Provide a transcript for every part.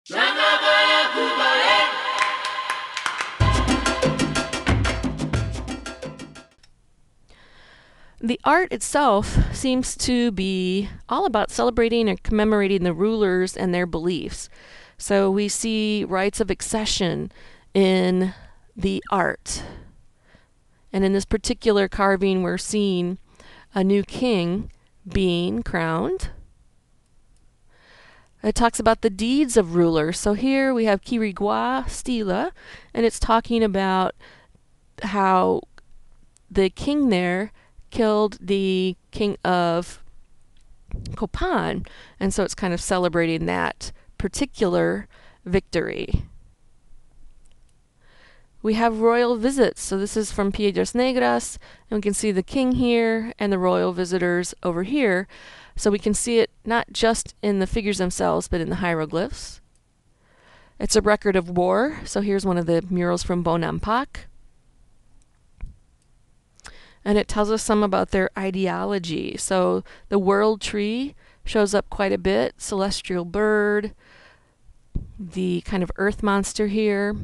The art itself seems to be all about celebrating and commemorating the rulers and their beliefs. So we see rites of accession in the art. And in this particular carving, we're seeing a new king being crowned. It talks about the deeds of rulers. So here we have Quiriguá Stela, and it's talking about how the king there killed the king of Copan, and so it's kind of celebrating that particular victory. We have royal visits. So this is from Piedras Negras, and we can see the king here and the royal visitors over here. So we can see it not just in the figures themselves, but in the hieroglyphs. It's a record of war. So here's one of the murals from Bonampak. And it tells us some about their ideology. So the world tree shows up quite a bit. Celestial bird, the kind of earth monster here.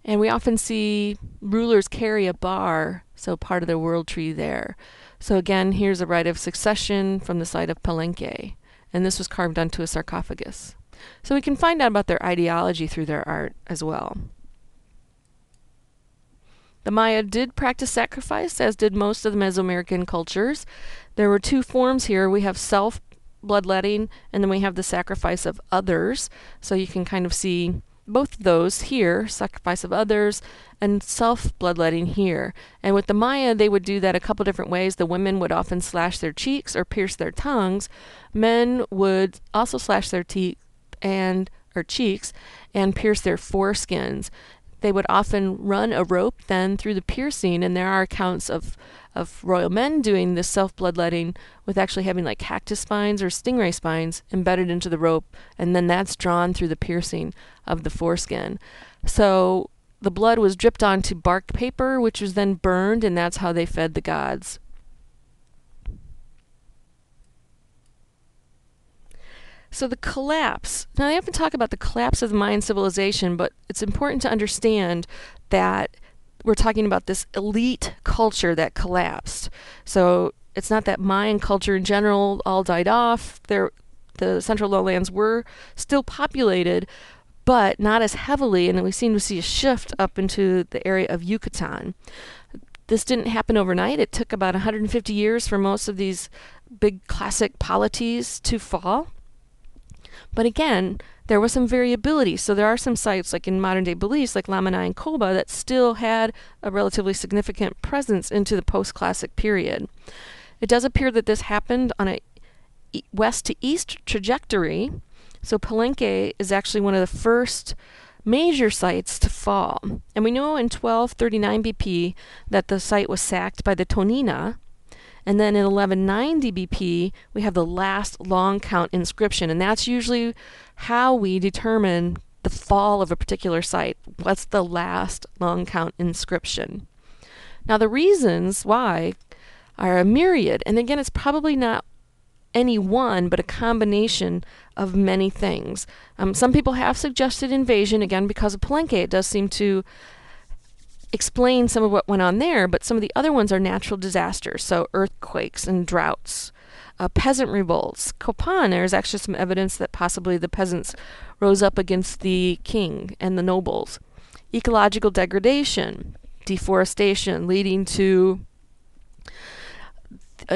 And we often see rulers carry a bar, so part of the world tree there. So again, here's a rite of succession from the site of Palenque. And this was carved onto a sarcophagus. So we can find out about their ideology through their art as well. The Maya did practice sacrifice, as did most of the Mesoamerican cultures. There were two forms here. We have self-bloodletting, and then we have the sacrifice of others. So you can kind of see both of those here, sacrifice of others, and self-bloodletting here. And with the Maya, they would do that a couple different ways. The women would often slash their cheeks or pierce their tongues. Men would also slash their teeth or cheeks and pierce their foreskins. They would often run a rope then through the piercing, and there are accounts of royal men doing this self-bloodletting with actually having like cactus spines or stingray spines embedded into the rope, and then that's drawn through the piercing of the foreskin. So the blood was dripped onto bark paper, which was then burned, and that's how they fed the gods. So the collapse. Now, they often talk about the collapse of the Mayan civilization, but it's important to understand that we're talking about this elite culture that collapsed. So it's not that Mayan culture in general all died off. The central lowlands were still populated, but not as heavily, and we seem to see a shift up into the area of Yucatan. This didn't happen overnight. It took about 150 years for most of these big classic polities to fall. But again, there was some variability. So there are some sites, like in modern-day Belize, like Lamanai and Coba, that still had a relatively significant presence into the post-classic period. It does appear that this happened on a west to east trajectory. So Palenque is actually one of the first major sites to fall. And we know in 1239 BP that the site was sacked by the Tonina. And then in 1190 BP, we have the last long count inscription. And that's usually how we determine the fall of a particular site. What's the last long count inscription? Now, the reasons why are a myriad. And again, it's probably not any one, but a combination of many things. Some people have suggested invasion, again, because of Palenque. It does seem to explain some of what went on there, but some of the other ones are natural disasters, so earthquakes and droughts, peasant revolts. Copan, there's actually some evidence that possibly the peasants rose up against the king and the nobles. Ecological degradation, deforestation, leading to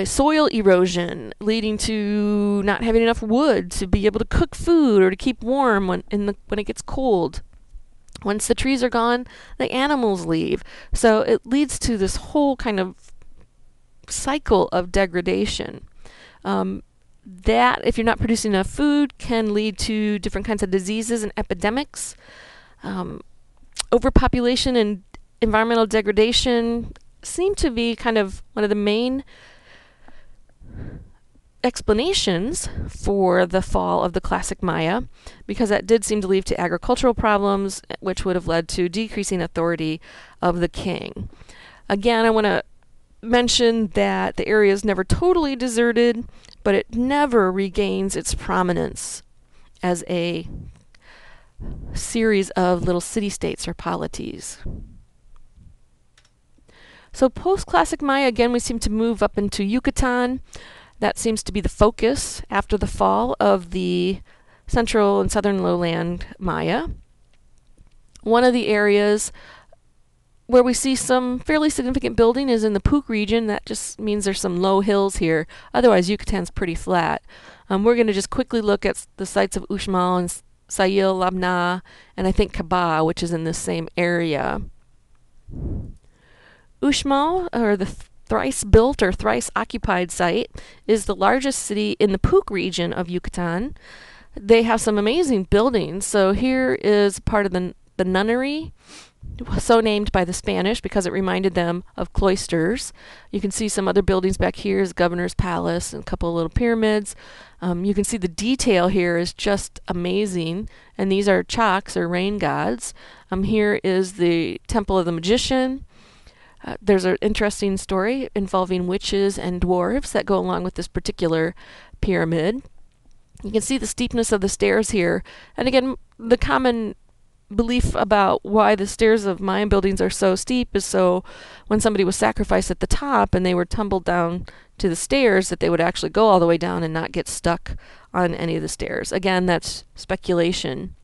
soil erosion, leading to not having enough wood to be able to cook food or to keep warm when it gets cold. Once the trees are gone, the animals leave. So it leads to this whole kind of cycle of degradation. That, if you're not producing enough food, can lead to different kinds of diseases and epidemics. Overpopulation and environmental degradation seem to be kind of one of the main explanations for the fall of the classic Maya, because that did seem to lead to agricultural problems, which would have led to decreasing authority of the king. Again, I want to mention that the area is never totally deserted, but it never regains its prominence as a series of little city-states or polities. So post-classic Maya, again, we seem to move up into Yucatan. That seems to be the focus after the fall of the central and southern lowland Maya. One of the areas where we see some fairly significant building is in the Puc region. That just means there's some low hills here. Otherwise, Yucatan's pretty flat. We're going to just quickly look at the sites of Uxmal and Sayil, Labna, and I think Kaba, which is in this same area. Uxmal, or the thrice built or thrice occupied site, is the largest city in the Puc region of Yucatan. They have some amazing buildings. So here is part of the nunnery, so named by the Spanish because it reminded them of cloisters. You can see some other buildings back here is Governor's Palace and a couple of little pyramids. You can see the detail here is just amazing. And these are chaks, or rain gods. Here is the Temple of the Magician. There's an interesting story involving witches and dwarves that go along with this particular pyramid. You can see the steepness of the stairs here. And again, the common belief about why the stairs of Mayan buildings are so steep is so when somebody was sacrificed at the top and they were tumbled down to the stairs, that they would actually go all the way down and not get stuck on any of the stairs. Again, that's speculation.